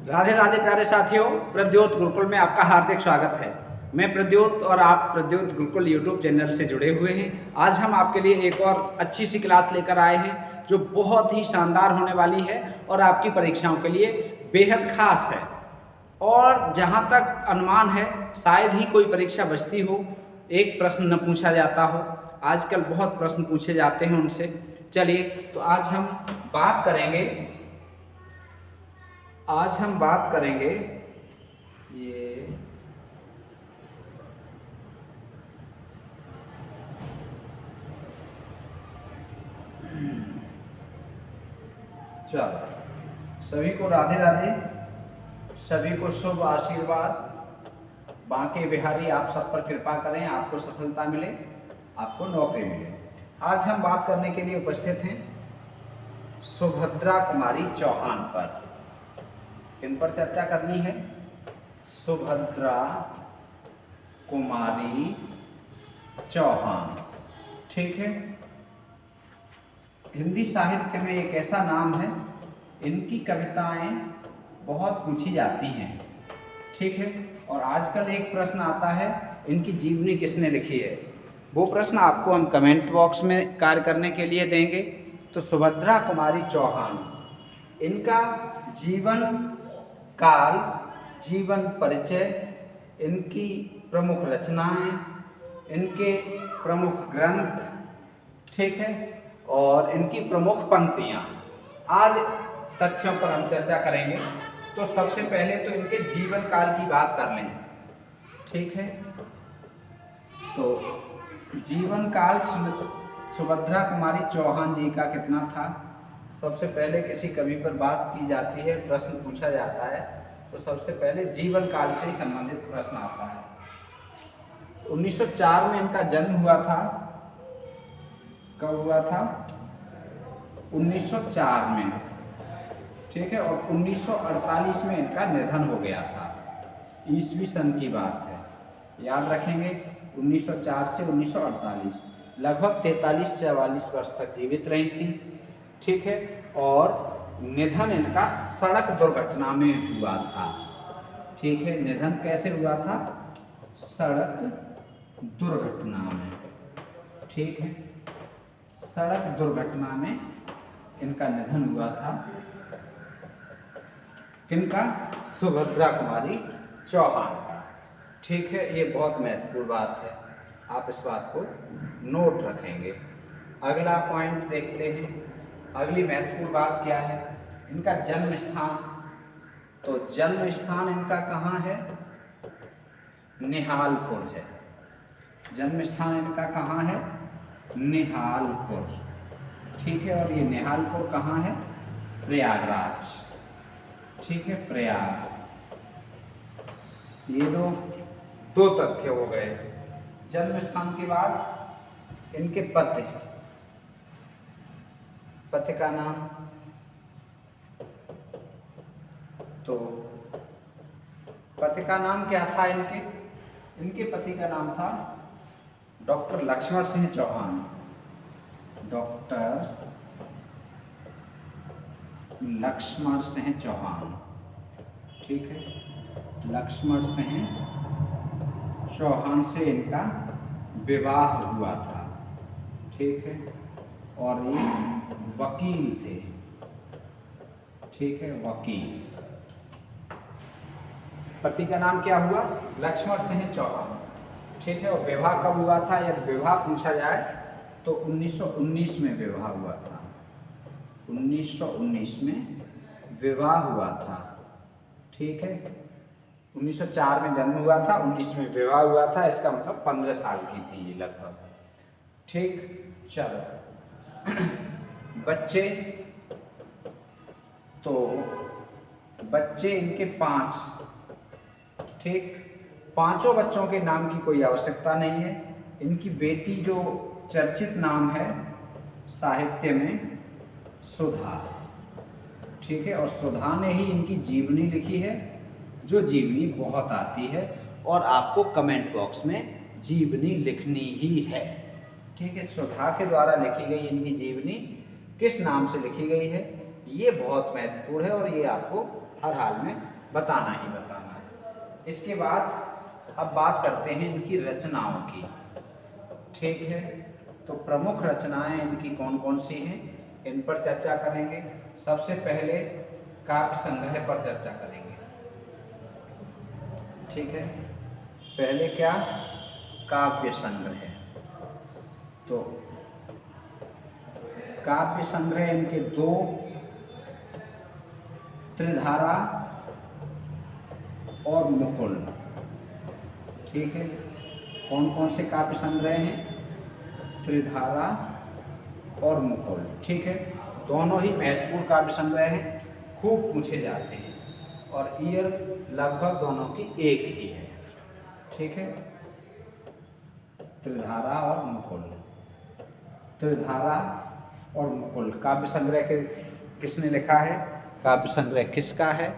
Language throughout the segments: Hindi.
राधे राधे प्यारे साथियों, प्रद्योत गुरुकुल में आपका हार्दिक स्वागत है। मैं प्रद्योत और आप प्रद्योत गुरुकुल यूट्यूब चैनल से जुड़े हुए हैं। आज हम आपके लिए एक और अच्छी सी क्लास लेकर आए हैं जो बहुत ही शानदार होने वाली है और आपकी परीक्षाओं के लिए बेहद खास है। और जहाँ तक अनुमान है शायद ही कोई परीक्षा बचती हो एक प्रश्न न पूछा जाता हो। आजकल बहुत प्रश्न पूछे जाते हैं उनसे। चलिए तो आज हम बात करेंगे ये चलो, सभी को राधे राधे, सभी को शुभ आशीर्वाद। बांके बिहारी आप सब पर कृपा करें, आपको सफलता मिले, आपको नौकरी मिले। आज हम बात करने के लिए उपस्थित हैं सुभद्रा कुमारी चौहान पर। किन पर चर्चा करनी है? सुभद्रा कुमारी चौहान। ठीक है। हिंदी साहित्य में एक ऐसा नाम है, इनकी कविताएं बहुत पूछी जाती हैं। ठीक है। और आजकल एक प्रश्न आता है, इनकी जीवनी किसने लिखी है? वो प्रश्न आपको हम कमेंट बॉक्स में कार्य करने के लिए देंगे। तो सुभद्रा कुमारी चौहान, इनका जीवन काल, जीवन परिचय, इनकी प्रमुख रचनाएं, इनके प्रमुख ग्रंथ, ठीक है, और इनकी प्रमुख पंक्तियां आदि तथ्यों पर हम चर्चा करेंगे। तो सबसे पहले तो इनके जीवन काल की बात कर लें। ठीक है। तो जीवन काल सुभद्रा कुमारी चौहान जी का कितना था? सबसे पहले किसी कवि पर बात की जाती है, प्रश्न पूछा जाता है, तो सबसे पहले जीवन काल से ही संबंधित प्रश्न आता है। 1904 में इनका जन्म हुआ था। कब हुआ था? 1904 में। ठीक है। और 1948 में इनका निधन हो गया था। ईस्वी सन की बात है, याद रखेंगे। 1904 से 1948, लगभग 43-44 वर्ष तक जीवित रही थी। ठीक है। और निधन इनका सड़क दुर्घटना में हुआ था। ठीक है। निधन कैसे हुआ था? सड़क दुर्घटना में। ठीक है। सड़क दुर्घटना में इनका निधन हुआ था। किनका? सुभद्रा कुमारी चौहान का। ठीक है। ये बहुत महत्वपूर्ण बात है, आप इस बात को नोट रखेंगे। अगला पॉइंट देखते हैं। अगली महत्वपूर्ण बात क्या है? इनका जन्म स्थान। तो जन्म स्थान इनका कहाँ है? निहालपुर है। जन्म स्थान इनका कहाँ है? निहालपुर। ठीक है। और ये निहालपुर कहाँ है? प्रयागराज। ठीक है, प्रयाग। ये दो तथ्य हो गए। जन्म स्थान के बाद इनके पति का नाम। तो पति का नाम क्या था इनके? इनके पति का नाम था डॉक्टर लक्ष्मण सिंह चौहान। डॉक्टर लक्ष्मण सिंह चौहान। ठीक है। लक्ष्मण सिंह चौहान से इनका विवाह हुआ था। ठीक है। और ये वकील थे। ठीक है, वकील। पति का नाम क्या हुआ? लक्ष्मण सिंह चौहान। ठीक है। और विवाह कब हुआ था? यदि विवाह पूछा जाए तो 1919 में विवाह हुआ था। 1919 में विवाह हुआ था। ठीक है। 1904 में जन्म हुआ था, 19 में विवाह हुआ था। इसका मतलब 15 साल की थी ये लगभग। ठीक। चलो, बच्चे। तो बच्चे इनके 5। ठीक। पांचों बच्चों के नाम की कोई आवश्यकता नहीं है। इनकी बेटी जो चर्चित नाम है साहित्य में, सुधा। ठीक है। और सुधा ने ही इनकी जीवनी लिखी है, जो जीवनी बहुत आती है और आपको कमेंट बॉक्स में जीवनी लिखनी ही है। ठीक है। सुधा के द्वारा लिखी गई इनकी जीवनी किस नाम से लिखी गई है, ये बहुत महत्वपूर्ण है और ये आपको हर हाल में बताना ही बताना है। इसके बाद अब बात करते हैं इनकी रचनाओं की। ठीक है, तो प्रमुख रचनाएं इनकी कौन कौन सी हैं, इन पर चर्चा करेंगे। सबसे पहले काव्य संग्रह पर चर्चा करेंगे। ठीक है, पहले क्या, काव्य संग्रह। तो काव्य संग्रह इनके दो, त्रिधारा और मुकुल। ठीक है, कौन कौन से काव्य संग्रह हैं, त्रिधारा और मुकुल। ठीक है, दोनों ही महत्वपूर्ण काव्य संग्रह हैं, खूब पूछे जाते हैं और ईयर लगभग दोनों की एक ही है। ठीक है, त्रिधारा और मुकुल। त्रिधारा और मुकुल काव्य संग्रह के किसने लिखा है, काव्य संग्रह किसका है,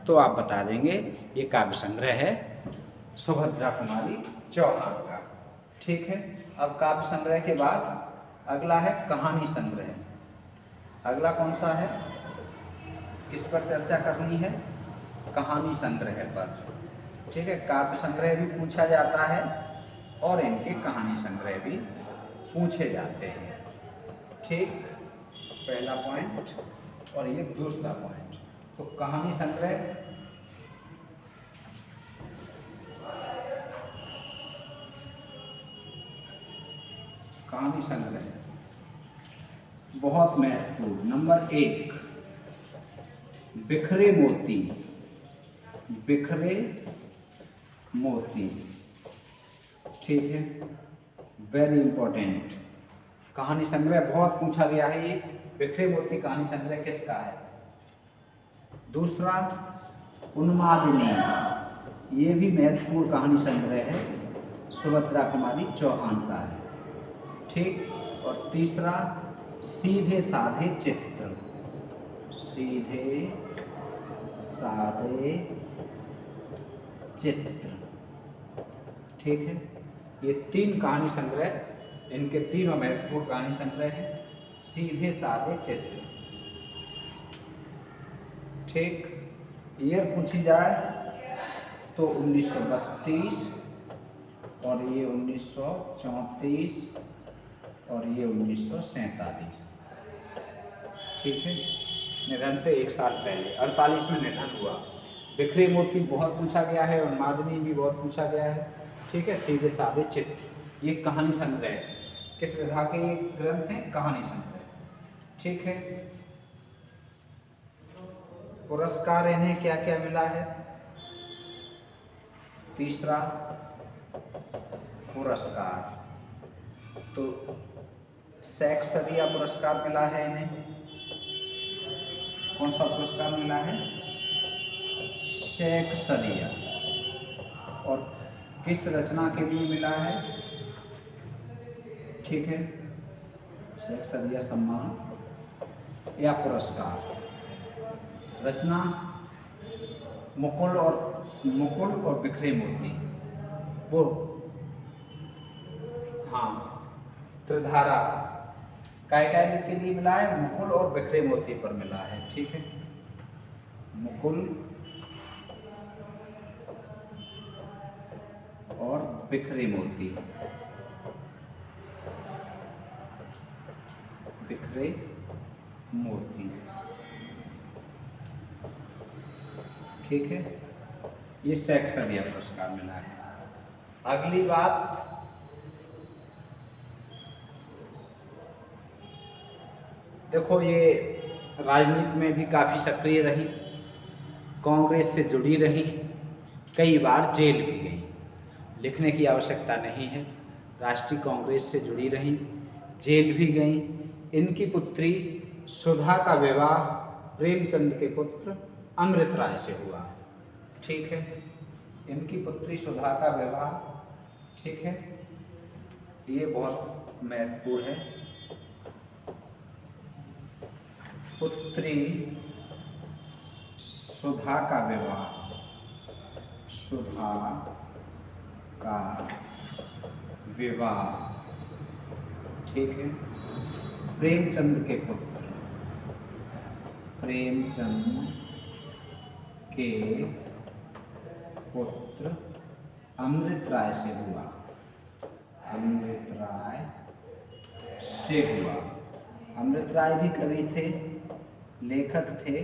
तो आप बता देंगे ये काव्य संग्रह है सुभद्रा कुमारी चौहान का। ठीक है, अब काव्य संग्रह के बाद अगला है कहानी संग्रह। अगला कौन सा है, किस पर चर्चा करनी है, कहानी संग्रह पर। ठीक है, काव्य संग्रह भी पूछा जाता है और इनके कहानी संग्रह भी पूछे जाते हैं। ठीक, पहला पॉइंट और ये दूसरा पॉइंट। तो कहानी संग्रह, कहानी संग्रह बहुत महत्वपूर्ण। नंबर 1, बिखरे मोती। बिखरे मोती, ठीक है, वेरी इंपॉर्टेंट। कहानी संग्रह बहुत पूछा गया है ये। बिखरे मोती कहानी संग्रह किसका है। दूसरा, उन्मादिनी, ये भी महत्वपूर्ण कहानी संग्रह है, सुभद्रा कुमारी चौहान का है। ठीक, और तीसरा, सीधे साधे चित्र। सीधे साधे चित्र, ठीक है, ये 3 कहानी संग्रह, इनके तीनों महत्वपूर्ण कहानी संग्रह हैं। सीधे साधे चित्र, ठीक, ईयर पूछी जाए तो 1932 और ये 1934 और ये 1947। ठीक है, निधन से 1 साल पहले 48 में निधन हुआ। बिखरे मोती बहुत पूछा गया है, उन्मादिनी भी बहुत पूछा गया है। ठीक है, सीधे साधे चित्र, ये कहानी संग्रह किस विधा के ग्रंथ हैं, कहानी संग्रह। ठीक है, पुरस्कार इन्हें क्या क्या मिला है। तीसरा पुरस्कार, तो शेक्सपियर पुरस्कार मिला है इन्हें। कौन सा पुरस्कार मिला है, शेक्सपियर। और किस रचना के लिए मिला है, ठीक है, शेक्सपियर सम्मान या पुरस्कार। रचना मुकुल और बिखरे मोती, वो हाँ, त्रिधारा काय के लिए मिला है, मुकुल और बिखरे मोती पर मिला है। ठीक है, मुकुल और बिखरे मोती, बिखरे मोती, ठीक है, ये शेक्सपियर पुरस्कार मिला है। अगली बात, देखो ये राजनीति में भी काफ़ी सक्रिय रही, कांग्रेस से जुड़ी रही, कई बार जेल भी गई। लिखने की आवश्यकता नहीं है, राष्ट्रीय कांग्रेस से जुड़ी रही, जेल भी गई। इनकी पुत्री सुधा का विवाह प्रेमचंद के पुत्र अमृत राय से हुआ। ठीक है, इनकी पुत्री सुधा का विवाह, ठीक है, ये बहुत महत्वपूर्ण है। पुत्री सुधा का विवाह, सुधा का विवाह, ठीक है, प्रेमचंद के पुत्र, प्रेमचंद के पुत्र अमृत राय से हुआ। अमृत राय से हुआ। अमृत राय भी कवि थे, लेखक थे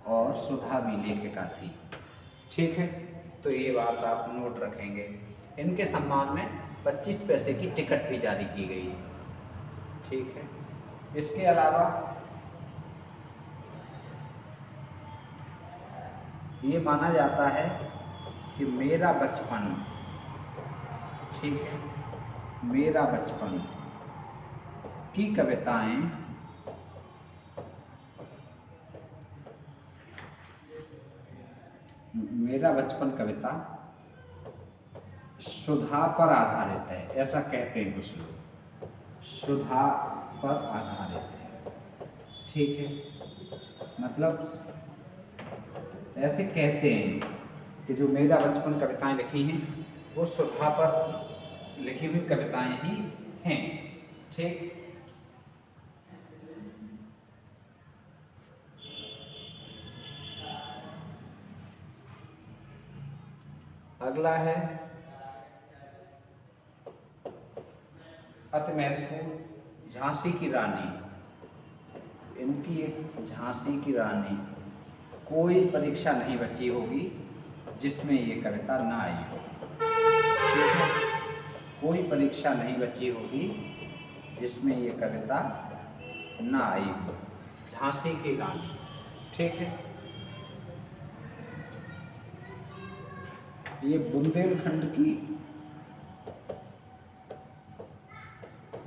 और सुधा भी लेखिका थी। ठीक है, तो ये बात आप नोट रखेंगे। इनके सम्मान में 25 पैसे की टिकट भी जारी की गई। ठीक है, इसके अलावा ये माना जाता है कि मेरा बचपन, ठीक है, मेरा बचपन की कविताएं मेरा बचपन कविता सुधा पर आधारित है, ऐसा कहते हैं कुछ लोग। सुधा पर आधारित है। ठीक है, मतलब ऐसे कहते हैं कि जो मेरा बचपन कविताएं लिखी हैं वो सुधा पर लिखी हुई कविताएं ही हैं। ठीक, अगला है अति महत्वपूर्ण झांसी की रानी। इनकी एक झांसी की रानी, कोई परीक्षा नहीं बची होगी जिसमें ये कविता ना आई हो। ठीक है, कोई परीक्षा नहीं बची होगी जिसमें ये कविता ना आई हो। झांसी की रानी। ठीक है, ये बुंदेलखंड की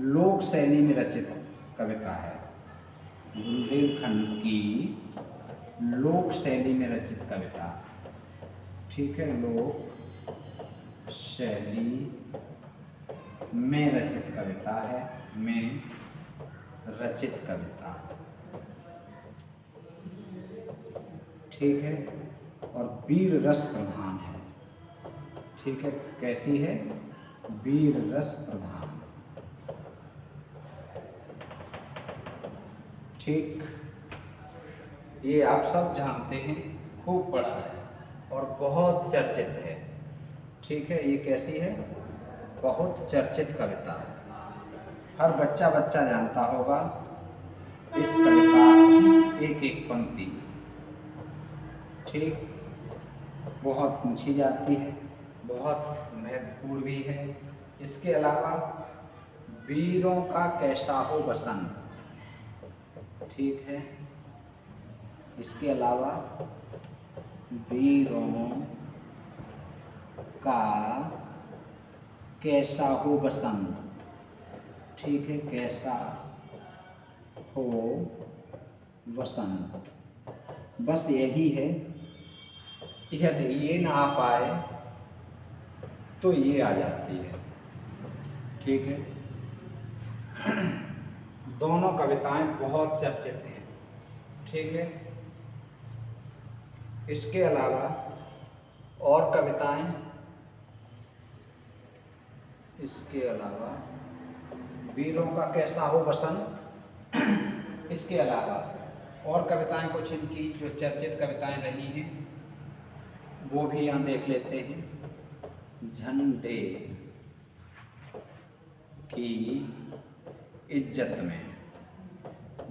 लोक शैली में रचित कविता है। बुंदेलखंड की लोक शैली में रचित कविता। ठीक है, लोक शैली में रचित कविता है, में रचित कविता। ठीक है, और वीर रस प्रधान है। ठीक है, कैसी है? वीर रस प्रधान। ठीक, ये आप सब जानते हैं, खूब पढ़ा है और बहुत चर्चित है। ठीक है, ये कैसी है? बहुत चर्चित कविता। हर बच्चा जानता होगा इस कविता की एक एक पंक्ति। ठीक, बहुत पूछी जाती है, बहुत महत्वपूर्ण भी है। इसके अलावा वीरों का कैसा हो बसंत। ठीक है, इसके अलावा वीरों का कैसा हो बसंत। ठीक है, कैसा हो वसंत। बस यही है, यदि ये ना आ पाए तो ये आ जाती है। ठीक है, दोनों कविताएं बहुत चर्चित हैं। ठीक है, इसके अलावा और कविताएं, इसके अलावा वीरों का कैसा हो बसंत, इसके अलावा और कविताएं कुछ इनकी जो चर्चित कविताएं रही हैं वो भी यहाँ देख लेते हैं। झंडे की इज्जत में,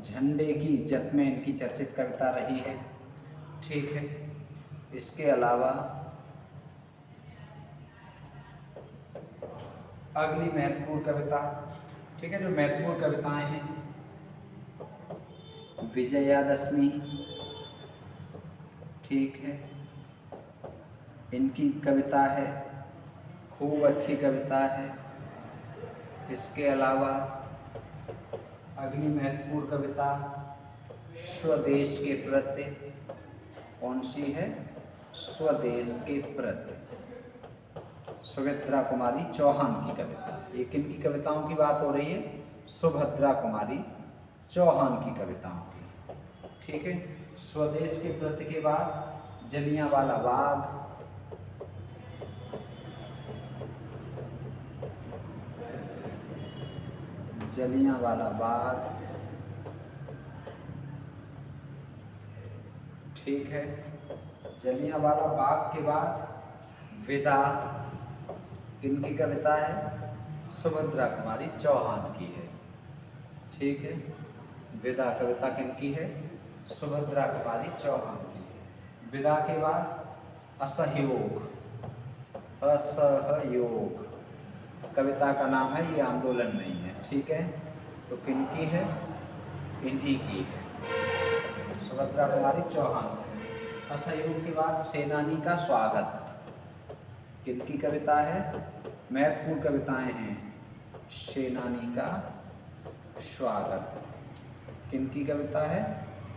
झंडे की इज्जत में इनकी चर्चित कविता रही है। ठीक है, इसके अलावा अगली महत्वपूर्ण कविता, ठीक है, जो महत्वपूर्ण कविताएं हैं, विजयादशमी। ठीक है, इनकी कविता है, खूब अच्छी कविता है। इसके अलावा अगली महत्वपूर्ण कविता स्वदेश के प्रति, कौन सी है? स्वदेश के प्रति, सुभद्रा कुमारी चौहान की कविता। ये किन की कविताओं की बात हो रही है? सुभद्रा कुमारी चौहान की कविताओं की। ठीक है, स्वदेश के प्रति के बाद जलियांवाला बाग, जलियांवाला बाग। ठीक है। जलियांवाला बाग के बाद विदा किनकी कविता है? सुभद्रा कुमारी चौहान की है। ठीक है, विदा कविता किनकी है? सुभद्रा कुमारी चौहान की है। विदा के बाद असहयोग, असहयोग कविता का नाम है, ये आंदोलन नहीं है। ठीक है, तो किनकी है? इन्हीं की है, सुभद्रा कुमारी चौहान। असहयोग के बाद सेनानी का स्वागत किनकी कविता है? महत्वपूर्ण कविताएं हैं। सेनानी का स्वागत किनकी कविता है?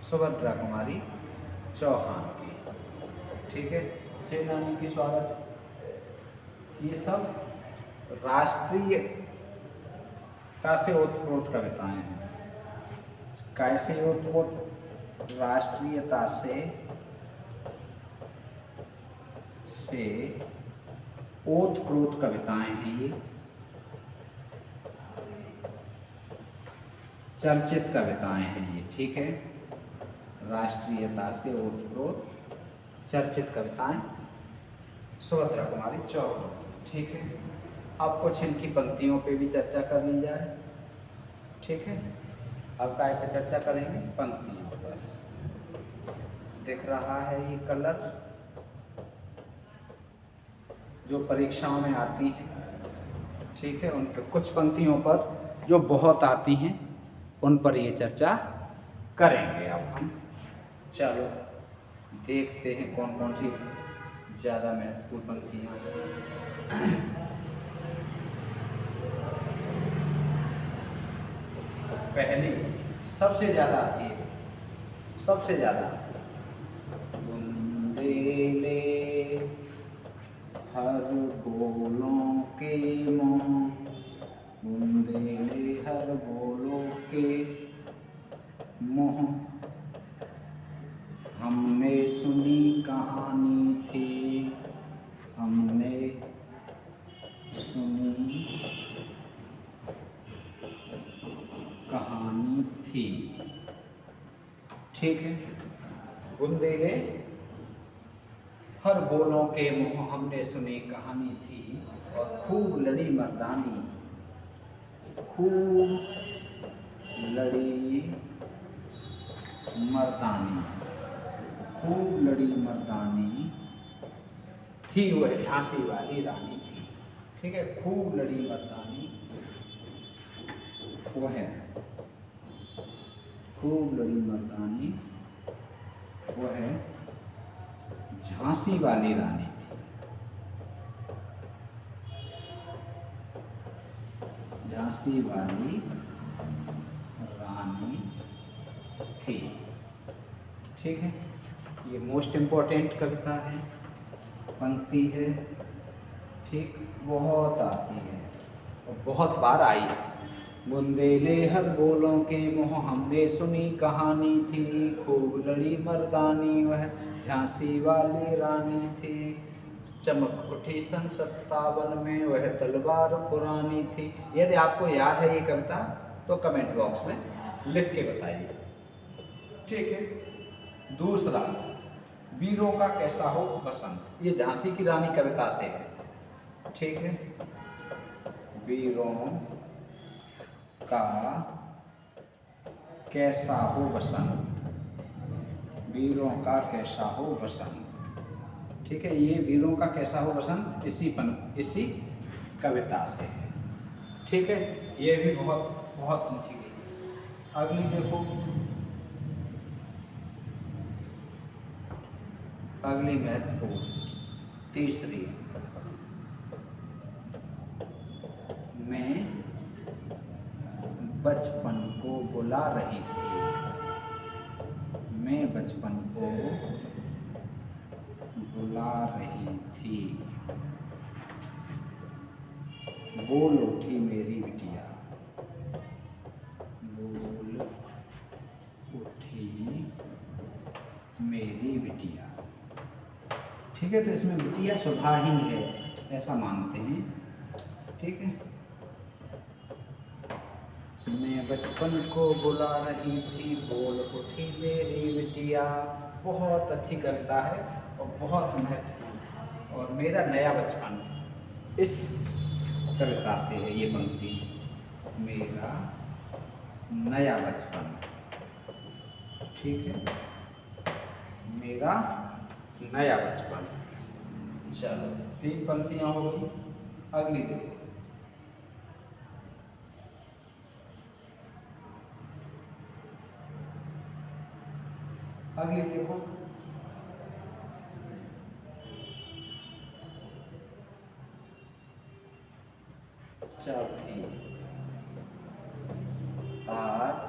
सुभद्रा कुमारी चौहान की। ठीक है, सेनानी की स्वागत, ये सब राष्ट्रीयता से ओतप्रोत कविताएं हैं। कैसे ओतप्रोत? राष्ट्रीयता से ओतप्रोत कविताएं हैं ये, चर्चित कविताएं हैं ये। ठीक है, राष्ट्रीयता से ओतप्रोत चर्चित कविताएं सुभद्रा कुमारी चौहान। ठीक है, अब कुछ इनकी पंक्तियों पे भी चर्चा कर ली जाए। ठीक है, अब काय पे चर्चा करेंगे? पंक्तियों पर। दिख रहा है ये कलर जो परीक्षाओं में आती हैं। ठीक है, उन पर कुछ पंक्तियों पर जो बहुत आती हैं उन पर ये चर्चा करेंगे अब हम। चलो देखते हैं कौन कौन सी ज़्यादा महत्वपूर्ण पंक्तियाँ हैं। पहली सबसे ज़्यादा आती है, सबसे ज़्यादा। बुंदेले हर बोलों के मोह, बुंदेले हर बोलों के मोह, हमने सुनी कहानी थी, हमने सुनी कहानी थी। ठीक है, बुंदेले हर बोलों के मुँह, हमने सुनी कहानी थी, और खूब लड़ी मर्दानी, खूब लड़ी मर्दानी, खूब लड़ी मर्दानी थी, वह झांसी वाली रानी थी। ठीक है, खूब लड़ी मर्दानी वह खूब लड़ी मर्दानी वह झांसी वाली रानी थी, झांसी वाली रानी थी। ठीक है, ये मोस्ट इम्पोर्टेंट कविता है, पंक्ति है। ठीक, बहुत आती है और बहुत बार आई है। बुंदेले हर बोलों के मुँह, हमने सुनी कहानी थी, खूब लड़ी मर्दानी वह झांसी वाली रानी थी, चमक उठी सन 57 में वह तलवार पुरानी थी। यदि आपको याद है ये कविता तो कमेंट बॉक्स में लिख के बताइए। ठीक है, दूसरा वीरों का कैसा हो बसंत, ये झांसी की रानी कविता से है। ठीक है, वीरों का कैसा हो बसंत, वीरों का कैसा हो बसंत। ठीक है, ये वीरों का कैसा हो बसंत इसी कविता से है। ठीक है, ये भी बहुत बहुत पूछी गई। अगली देखो, अगली महत्वपूर्ण तीसरी, मैं बचपन को बुला रही थी, मैं बचपन को बुला रही थी, बोल उठी मेरी बिटिया, बोल उठी मेरी बिटिया। ठीक है, तो इसमें बिटिया सुधा ही है ऐसा मानते हैं। ठीक है, मैं बचपन को बुला रही थी, बोल उठी मेरी बिटिया, बहुत अच्छी कविता है और बहुत महत्वपूर्ण। और मेरा नया बचपन, इस कविता से है ये पंक्ति, मेरा नया बचपन। ठीक है, मेरा नया बचपन। चलो 3 पंक्तियां हो गई। अगली देखो, अगली देखो, चौथी, आज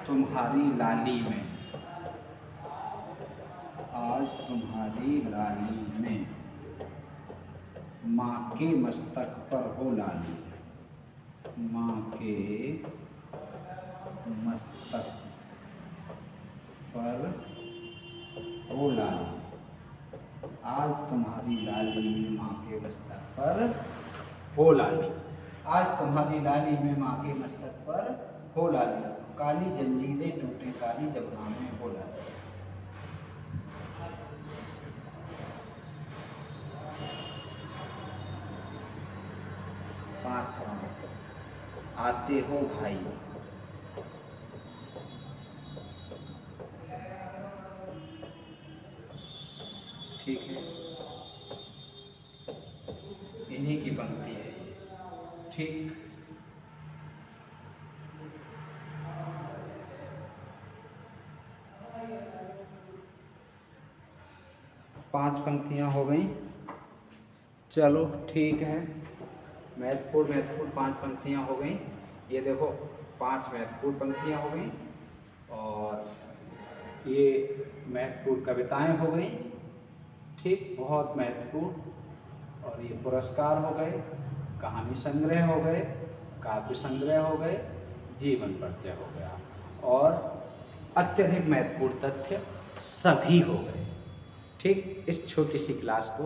तुम्हारी लाली में, आज तुम्हारी लाली में माँ के मस्तक पर हो लाली, माँ के मस्तक पर हो लाली, आज तुम्हारी लाली में माँ के मस्तक पर हो लाली, आज तुम्हारी लाली में माँ के मस्तक पर हो लाली, काली जंजीरें टूटे काली जमुना में हो लाली। पांचवा, आते हो भाई, ठीक है, इन्हीं की पंक्ति है ये। ठीक, पांच पंक्तियां हो गई। चलो ठीक है, महत्वपूर्ण 5 पंक्तियां हो गई। ये देखो 5 महत्वपूर्ण पंक्तियां हो गई और ये महत्वपूर्ण कविताएं हो गई। ठीक, बहुत महत्वपूर्ण। और ये पुरस्कार हो गए, कहानी संग्रह हो गए, काव्य संग्रह हो गए, जीवन परिचय हो गया और अत्यधिक महत्वपूर्ण तथ्य सभी हो गए। ठीक, इस छोटी सी क्लास को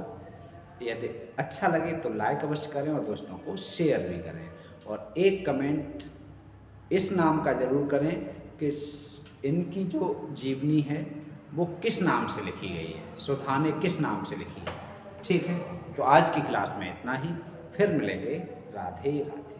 यदि अच्छा लगे तो लाइक अवश्य करें और दोस्तों को शेयर भी करें और एक कमेंट इस नाम का ज़रूर करें कि इनकी जो जीवनी है वो किस नाम से लिखी गई है, सुधा ने किस नाम से लिखी है। ठीक है, तो आज की क्लास में इतना ही, फिर मिलेंगे। राधे राधे।